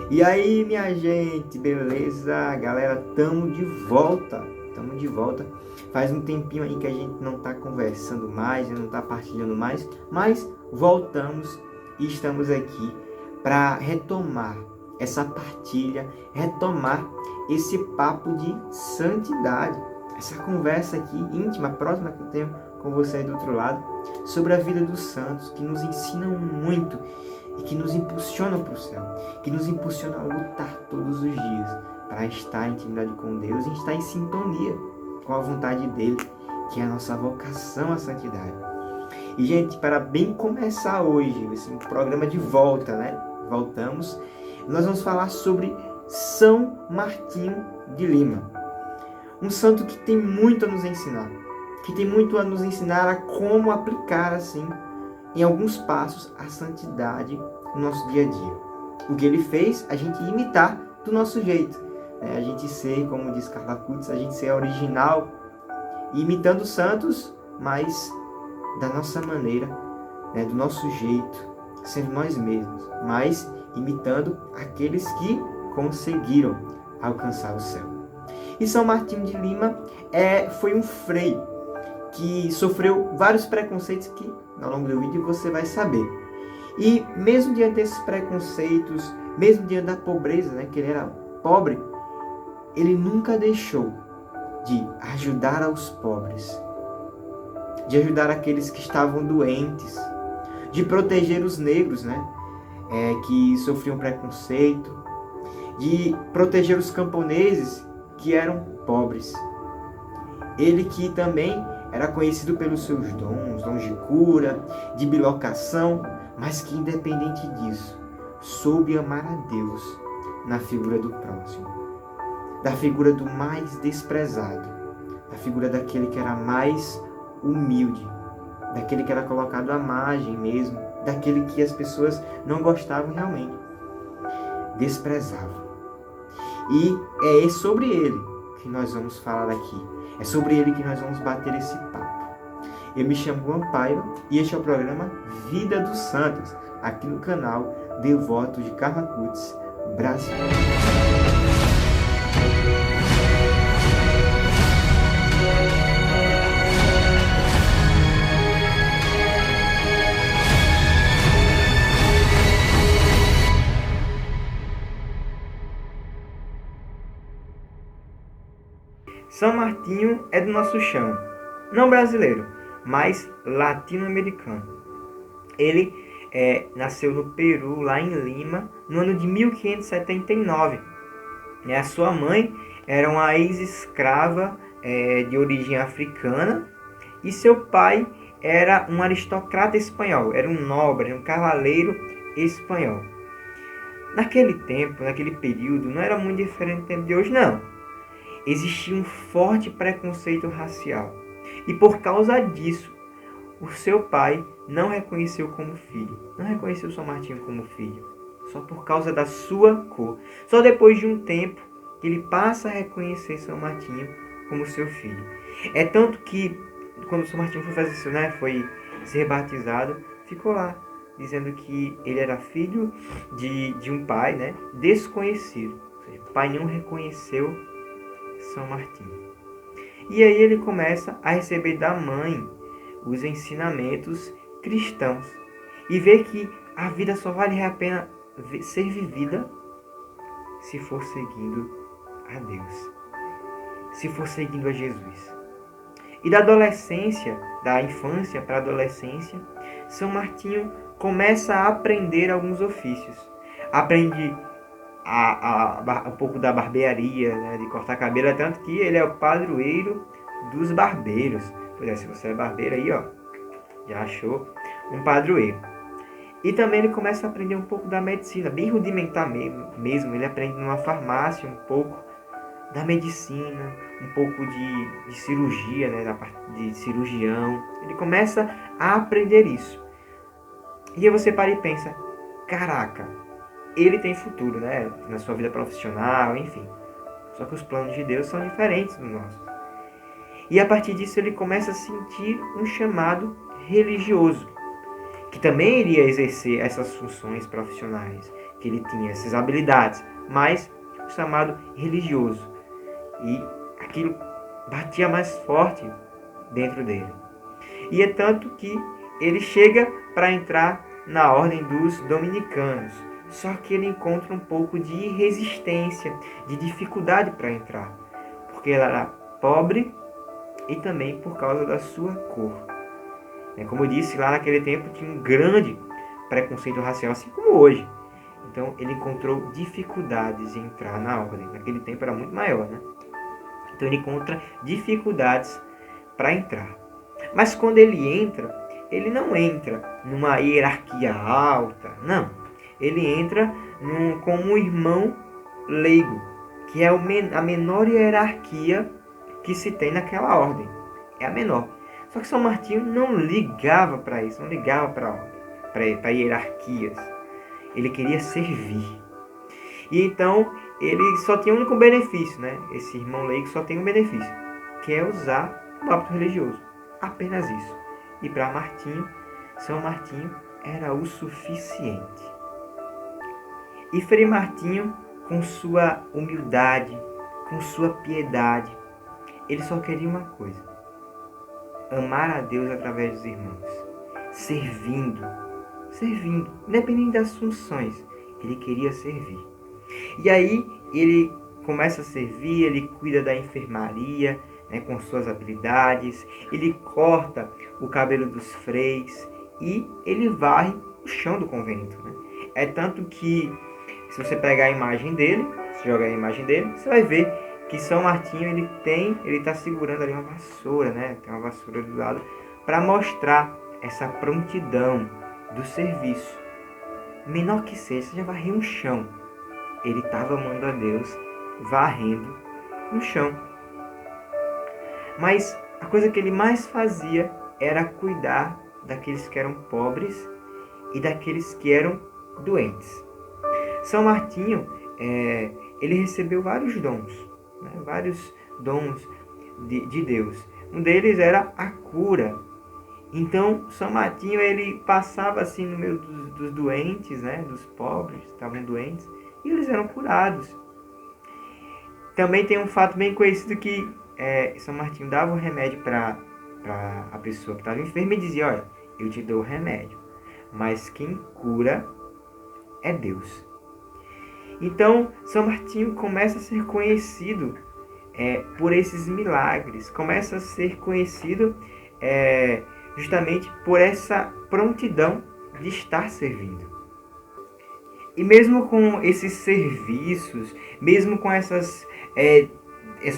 E aí, minha gente, beleza? Galera, tamo de volta. Tamo de volta. Faz um tempinho aí que a gente não tá conversando mais, não tá partilhando mais, mas voltamos e estamos aqui para retomar essa partilha, retomar esse papo de santidade, essa conversa aqui íntima, próxima que eu tenho com você aí do outro lado, sobre a vida dos santos, que nos ensinam muito e que nos impulsionam para o céu, que nos impulsionam a lutar todos os dias para estar em intimidade com Deus e estar em sintonia com a vontade dele, que é a nossa vocação à santidade. E, gente, para bem começar hoje, esse programa de volta, né? Voltamos. Nós vamos falar sobre São Martinho de Lima. Um santo que tem muito a nos ensinar. Que tem muito a nos ensinar a como aplicar, assim, em alguns passos, a santidade no nosso dia a dia. O que ele fez, a gente imitar do nosso jeito. A gente ser, como diz Carla Cutts, a gente ser original, imitando os santos, mas da nossa maneira, do nosso jeito, sendo nós mesmos, mas imitando aqueles que conseguiram alcançar o céu. E São Martinho de Lima foi um frei que sofreu vários preconceitos que, ao longo do vídeo, você vai saber. E mesmo diante desses preconceitos, mesmo diante da pobreza, que ele era pobre, ele nunca deixou de ajudar aos pobres, de ajudar aqueles que estavam doentes, de proteger os negros, que sofriam preconceito, de proteger os camponeses que eram pobres. Ele que também era conhecido pelos seus dons de cura, de bilocação, mas que, independente disso, soube amar a Deus na figura do próximo, da figura do mais desprezado, da figura daquele que era mais humilde, daquele que era colocado à margem mesmo, daquele que as pessoas não gostavam realmente, desprezavam. E é sobre ele que nós vamos falar aqui. É sobre ele que nós vamos bater esse papo. Eu me chamo Juan Paiva e este é o programa Vida dos Santos, aqui no canal Devoto de Carla Cutts, Brasil. São Martinho é do nosso chão, não brasileiro, mas latino-americano. Ele nasceu no Peru, lá em Lima, no ano de 1579. A sua mãe era uma ex-escrava de origem africana e seu pai era um aristocrata espanhol, era um nobre, um cavaleiro espanhol. Naquele tempo, naquele período, não era muito diferente do tempo de hoje, não. Existia um forte preconceito racial. E por causa disso, o seu pai não reconheceu como filho. Não reconheceu São Martinho como filho. Só por causa da sua cor. Só depois de um tempo que ele passa a reconhecer São Martinho como seu filho. É tanto que, quando São Martinho foi fazer isso, foi ser batizado, ficou lá, dizendo que ele era filho de um pai desconhecido. Ou seja, o pai não reconheceu São Martinho. E aí ele começa a receber da mãe os ensinamentos cristãos e vê que a vida só vale a pena ser vivida se for seguindo a Deus, se for seguindo a Jesus. E da adolescência, da infância para a adolescência, São Martinho começa a aprender alguns ofícios. Aprende um pouco da barbearia, de cortar cabelo, é tanto que ele é o padroeiro dos barbeiros. Pois é, se você é barbeiro aí, já achou um padroeiro. E também ele começa a aprender um pouco da medicina, bem rudimentar mesmo. Ele aprende numa farmácia um pouco da medicina, um pouco de cirurgia, da parte de cirurgião. Ele começa a aprender isso. E aí você para e pensa, caraca, ele tem futuro, na sua vida profissional, enfim. Só que os planos de Deus são diferentes dos nossos. E a partir disso ele começa a sentir um chamado religioso, que também iria exercer essas funções profissionais, que ele tinha essas habilidades, mas o chamado religioso. E aquilo batia mais forte dentro dele. E é tanto que ele chega para entrar na ordem dos dominicanos. Só que ele encontra um pouco de resistência, de dificuldade para entrar, porque ele era pobre e também por causa da sua cor. Como eu disse, lá naquele tempo tinha um grande preconceito racial, assim como hoje. Então ele encontrou dificuldades em entrar na ordem. Naquele tempo era muito maior, né? Então ele encontra dificuldades para entrar. Mas quando ele entra, ele não entra numa hierarquia alta, não. Ele entra como um irmão leigo, que é a menor hierarquia que se tem naquela ordem. É a menor. Só que São Martinho não ligava para isso, não ligava para hierarquias. Ele queria servir. E então ele só tinha um único benefício, né? Esse irmão leigo só tem um benefício, que é usar o hábito religioso. Apenas isso. E para Martinho, São Martinho era o suficiente. E Frei Martinho, com sua humildade, com sua piedade, ele só queria uma coisa: amar a Deus através dos irmãos, servindo, independente das funções, ele queria servir. E aí ele começa a servir, ele cuida da enfermaria, com suas habilidades, ele corta o cabelo dos freis e ele varre o chão do convento. É tanto que, se você pegar a imagem dele, se jogar a imagem dele, você vai ver que São Martinho ele está segurando ali uma vassoura, tem uma vassoura do lado, para mostrar essa prontidão do serviço. Menor que seja, você já varreu um chão. Ele estava amando a Deus, varrendo no chão. Mas a coisa que ele mais fazia era cuidar daqueles que eram pobres e daqueles que eram doentes. São Martinho, ele recebeu vários dons, vários dons de Deus. Um deles era a cura. Então, São Martinho, ele passava assim no meio dos doentes, dos pobres que estavam doentes, e eles eram curados. Também tem um fato bem conhecido que São Martinho dava o remédio para a pessoa que estava enferma e dizia: olha, eu te dou o remédio, mas quem cura é Deus. Então, São Martinho começa a ser conhecido por esses milagres, começa a ser conhecido justamente por essa prontidão de estar servindo. E mesmo com esses serviços, mesmo com essa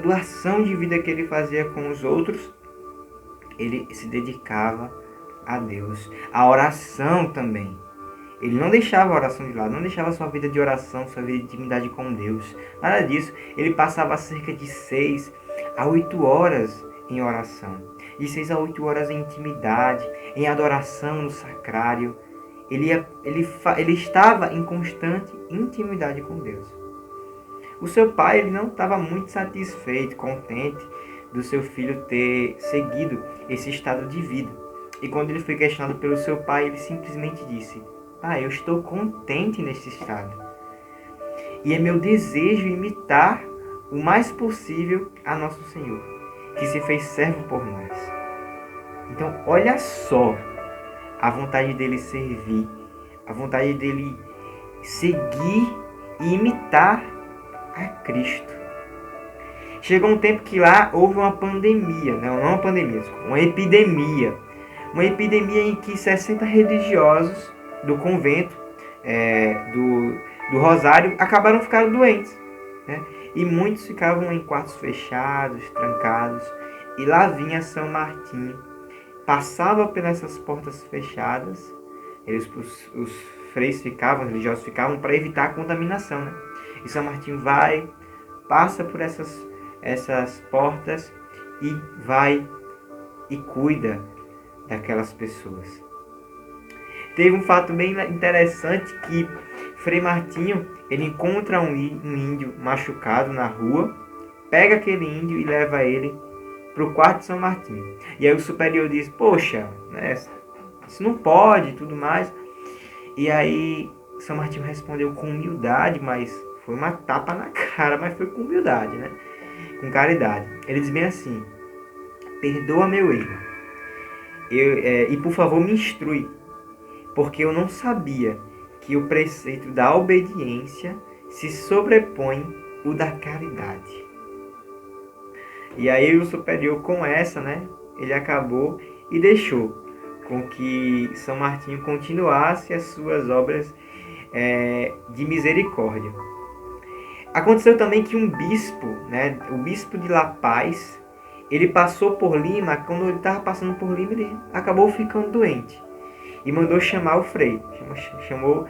doação de vida que ele fazia com os outros, ele se dedicava a Deus. A oração também. Ele não deixava a oração de lado, não deixava sua vida de oração, sua vida de intimidade com Deus. Nada disso. Ele passava cerca de 6 a 8 horas em oração. De 6 a 8 horas em intimidade, em adoração no sacrário. Ele estava em constante intimidade com Deus. O seu pai ele não estava muito satisfeito, contente do seu filho ter seguido esse estado de vida. E quando ele foi questionado pelo seu pai, ele simplesmente disse: pai, eu estou contente nesse estado. E é meu desejo imitar o mais possível a nosso Senhor, que se fez servo por nós. Então, olha só a vontade dele servir, a vontade dele seguir e imitar a Cristo. Chegou um tempo que lá houve uma pandemia, não uma pandemia, uma epidemia. Uma epidemia em que 60 religiosos do convento do Rosário acabaram ficando doentes. E muitos ficavam em quartos fechados, trancados. E lá vinha São Martinho, passava pelas portas fechadas, os freis ficavam, os religiosos ficavam para evitar a contaminação. E São Martinho passa por essas portas e vai e cuida daquelas pessoas. Teve um fato bem interessante que Frei Martinho, ele encontra um índio machucado na rua, pega aquele índio e leva ele para o quarto de São Martinho. E aí o superior diz: poxa, isso não pode e tudo mais. E aí São Martinho respondeu com humildade, mas foi uma tapa na cara, mas foi com humildade, né? Com caridade. Ele diz bem assim: perdoa meu erro, e por favor me instrui, porque eu não sabia que o preceito da obediência se sobrepõe o da caridade. E aí o superior, com essa, né, ele acabou e deixou com que São Martinho continuasse as suas obras de misericórdia. Aconteceu também que um bispo, né, o bispo de La Paz, ele passou por Lima. Quando ele estava passando por Lima, ele acabou ficando doente e mandou chamar o frei, chamou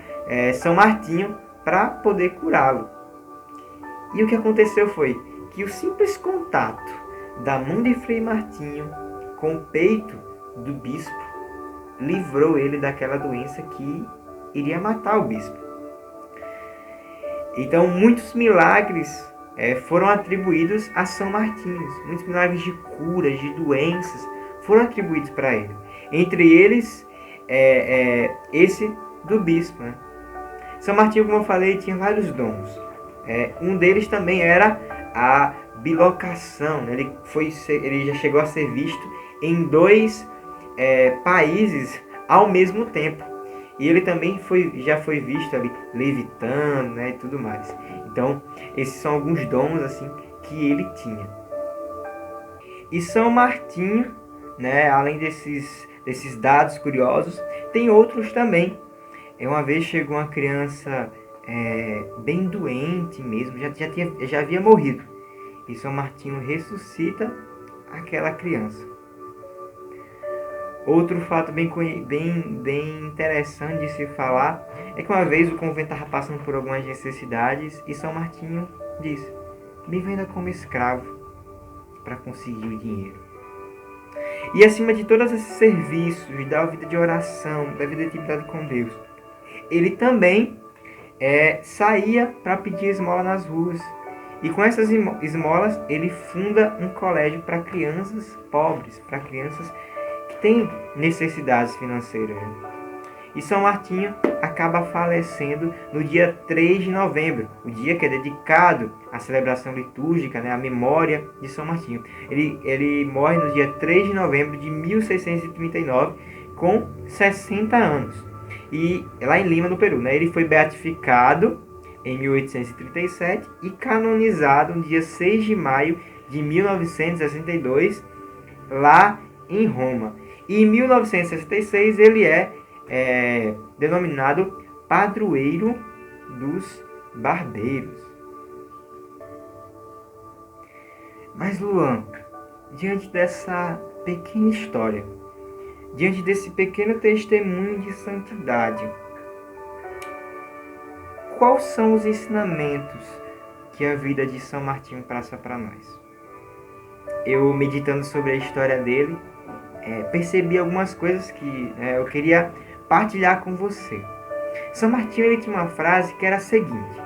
São Martinho para poder curá-lo. E o que aconteceu foi que o simples contato da mão de Frei Martinho com o peito do bispo livrou ele daquela doença que iria matar o bispo. Então, muitos milagres foram atribuídos a São Martinho. Muitos milagres de curas, de doenças, foram atribuídos para ele. Entre eles, esse do bispo. Né? São Martinho, como eu falei, tinha vários dons. Um deles também era a bilocação. Né? Ele já chegou a ser visto em 2 países ao mesmo tempo. E ele também já foi visto ali levitando, né, e tudo mais. Então, esses são alguns dons assim que ele tinha. E São Martinho, né, além desses dados curiosos, tem outros também. Uma vez chegou uma criança bem doente mesmo, já havia morrido. E São Martinho ressuscita aquela criança. Outro fato bem interessante de se falar é que uma vez o convento estava passando por algumas necessidades e São Martinho disse: me venda como escravo para conseguir o dinheiro. E acima de todos esses serviços, da vida de oração, da vida de intimidade com Deus, ele também saía para pedir esmola nas ruas. E com essas esmolas ele funda um colégio para crianças pobres, para crianças que têm necessidades financeiras. E São Martinho acaba falecendo no dia 3 de novembro, o dia que é dedicado à celebração litúrgica, né, à memória de São Martinho. Ele morre no dia 3 de novembro de 1639, com 60 anos. E lá em Lima, no Peru. Né, ele foi beatificado em 1837 e canonizado no dia 6 de maio de 1962, lá em Roma. E em 1966 ele é denominado padroeiro dos barbeiros. Mas Luan, diante dessa pequena história, diante desse pequeno testemunho de santidade, quais são os ensinamentos que a vida de São Martinho passa para nós? Eu, meditando sobre a história dele, percebi algumas coisas que eu queria partilhar com você. São Martinho, ele tinha uma frase que era a seguinte: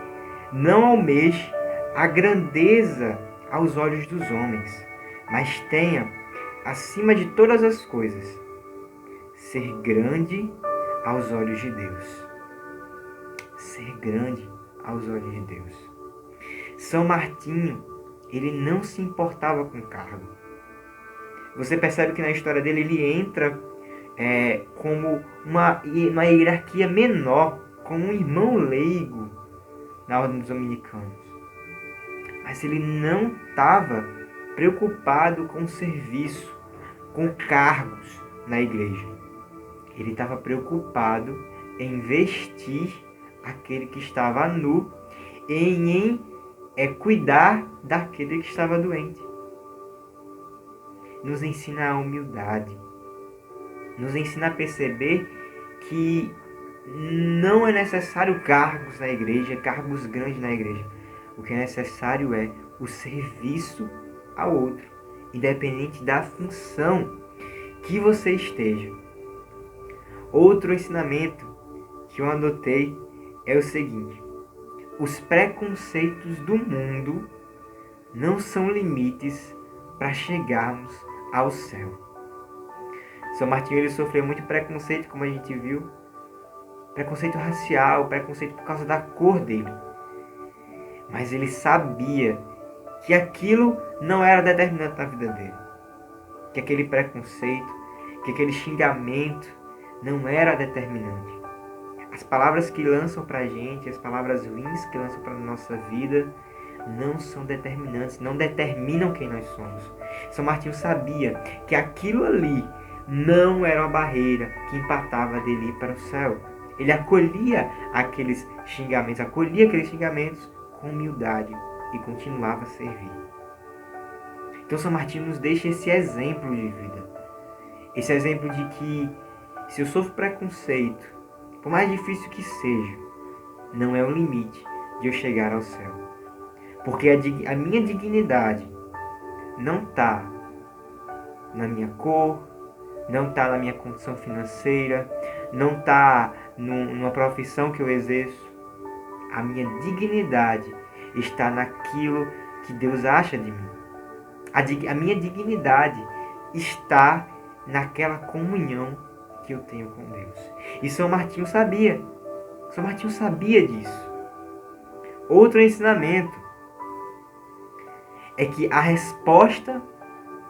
não almeje a grandeza aos olhos dos homens, mas tenha, acima de todas as coisas, ser grande aos olhos de Deus. Ser grande aos olhos de Deus. São Martinho, ele não se importava com cargo. Você percebe que na história dele ele entra como uma hierarquia menor, como um irmão leigo na ordem dos dominicanos. Mas ele não estava preocupado com serviço, com cargos na igreja. Ele estava preocupado em vestir aquele que estava nu, em cuidar daquele que estava doente. Nos ensina a humildade, nos ensina a perceber que não é necessário cargos na igreja, cargos grandes na igreja. O que é necessário é o serviço ao outro, independente da função que você esteja. Outro ensinamento que eu anotei é o seguinte: os preconceitos do mundo não são limites para chegarmos ao céu. São Martinho, ele sofreu muito preconceito, como a gente viu, preconceito racial, preconceito por causa da cor dele. Mas ele sabia que aquilo não era determinante na vida dele. Que aquele preconceito, que aquele xingamento não era determinante. As palavras que lançam pra gente, as palavras ruins que lançam pra nossa vida, não são determinantes, não determinam quem nós somos. São Martinho sabia que aquilo ali não era uma barreira que empatava dele para o céu. Ele acolhia aqueles xingamentos com humildade e continuava a servir. Então São Martinho nos deixa esse exemplo de vida. Esse exemplo de que se eu sofro preconceito, por mais difícil que seja, não é o limite de eu chegar ao céu. Porque a minha dignidade não está na minha cor, não está na minha condição financeira, não está numa profissão que eu exerço. A minha dignidade está naquilo que Deus acha de mim. A minha dignidade está naquela comunhão que eu tenho com Deus. E São Martinho sabia. São Martinho sabia disso. Outro ensinamento é que a resposta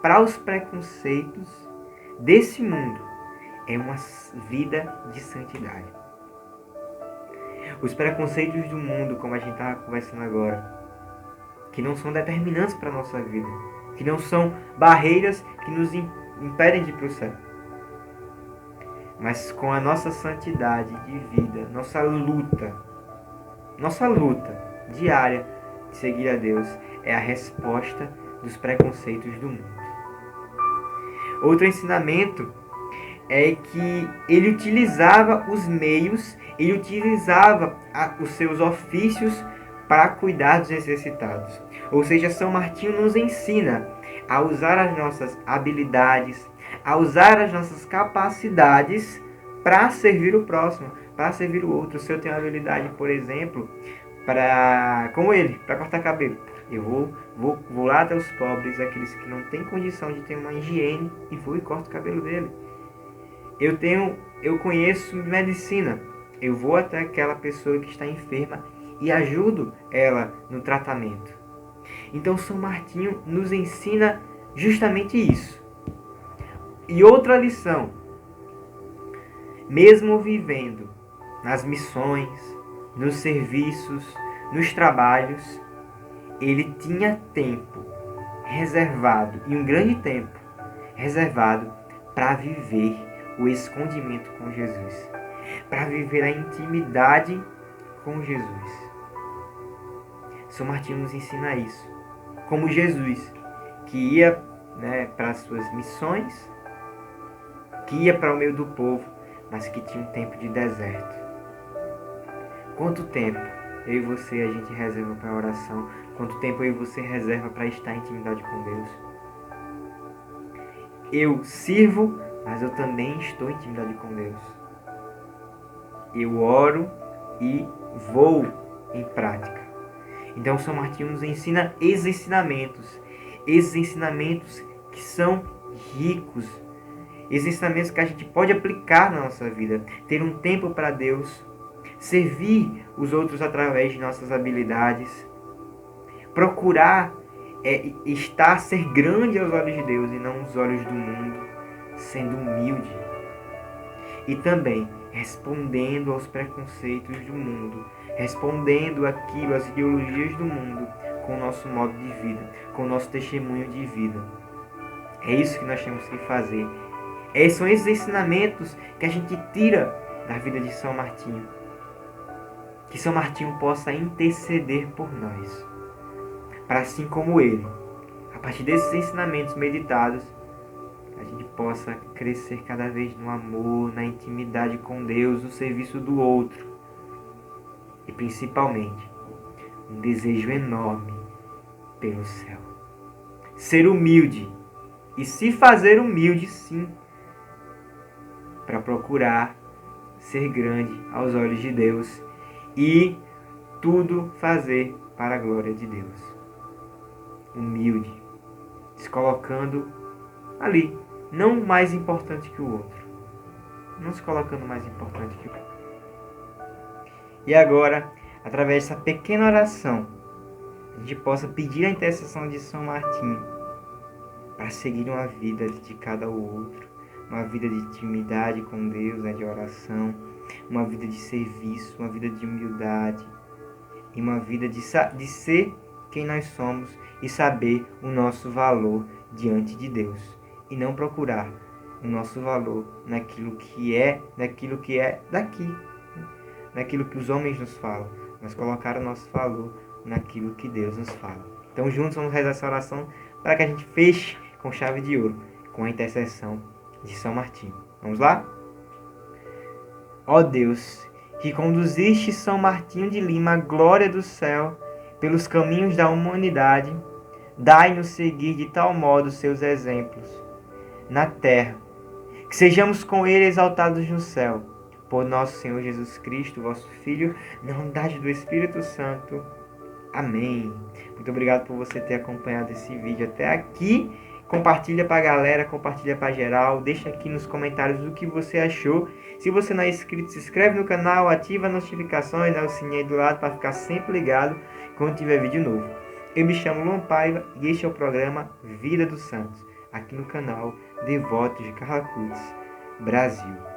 para os preconceitos desse mundo é uma vida de santidade. Os preconceitos do mundo, como a gente estava conversando agora, que não são determinantes para a nossa vida, que não são barreiras que nos impedem de ir para o céu. Mas com a nossa santidade de vida, nossa luta diária de seguir a Deus, é a resposta dos preconceitos do mundo. Outro ensinamento é que ele utilizava os meios, ele utilizava os seus ofícios para cuidar dos necessitados. Ou seja, São Martinho nos ensina a usar as nossas habilidades, a usar as nossas capacidades para servir o próximo, para servir o outro. Se eu tenho habilidade, por exemplo, como ele, para cortar cabelo, eu vou lá até os pobres, aqueles que não têm condição de ter uma higiene, e vou e corto o cabelo dele. Eu conheço medicina, eu vou até aquela pessoa que está enferma e ajudo ela no tratamento. Então São Martinho nos ensina justamente isso. E outra lição, mesmo vivendo nas missões, nos serviços, nos trabalhos, ele tinha tempo reservado, e um grande tempo reservado, para viver o escondimento com Jesus, para viver a intimidade com Jesus. São Martinho nos ensina isso. Como Jesus, que ia para as suas missões, que ia para o meio do povo, mas que tinha um tempo de deserto. Quanto tempo eu e você a gente reserva para a oração? Quanto tempo eu e você reserva para estar em intimidade com Deus? Eu sirvo, mas eu também estou em intimidade com Deus. Eu oro e vou em prática. Então São Martinho nos ensina esses ensinamentos que são ricos, esses ensinamentos que a gente pode aplicar na nossa vida, ter um tempo para Deus, servir os outros através de nossas habilidades, procurar ser grande aos olhos de Deus e não aos olhos do mundo, sendo humilde. E também respondendo aos preconceitos do mundo, respondendo aquilo, às ideologias do mundo, com o nosso modo de vida, com o nosso testemunho de vida. É isso que nós temos que fazer. São esses ensinamentos que a gente tira da vida de São Martinho. Que São Martinho possa interceder por nós, para assim como ele, a partir desses ensinamentos meditados, a gente possa crescer cada vez no amor, na intimidade com Deus, no serviço do outro. E principalmente, um desejo enorme pelo céu. Ser humilde e se fazer humilde, sim, para procurar ser grande aos olhos de Deus e tudo fazer para a glória de Deus. Humilde, se colocando ali, não mais importante que o outro, não se colocando mais importante que o outro, E agora, através dessa pequena oração, a gente possa pedir a intercessão de São Martinho para seguir uma vida dedicada ao outro, uma vida de intimidade com Deus, né, de oração, uma vida de serviço, uma vida de humildade e uma vida de ser quem nós somos e saber o nosso valor diante de Deus e não procurar o nosso valor naquilo que é daqui, naquilo que os homens nos falam, mas colocar o nosso valor naquilo que Deus nos fala. Então juntos vamos rezar essa oração para que a gente feche com chave de ouro, com a intercessão de São Martinho. Vamos lá? Ó Deus, que conduziste São Martinho de Lima à glória do céu pelos caminhos da humanidade, dai-nos seguir de tal modo seus exemplos na terra, que sejamos com ele exaltados no céu, por nosso Senhor Jesus Cristo, vosso Filho, na unidade do Espírito Santo. Amém. Muito obrigado por você ter acompanhado esse vídeo até aqui. Compartilha pra galera, compartilha pra geral. Deixa aqui nos comentários o que você achou. Se você não é inscrito, se inscreve no canal, ativa as notificações, o sininho aí do lado para ficar sempre ligado quando tiver vídeo novo. Eu me chamo Luan Paiva e este é o programa Vida dos Santos, aqui no canal Devotos de Carracutes, Brasil.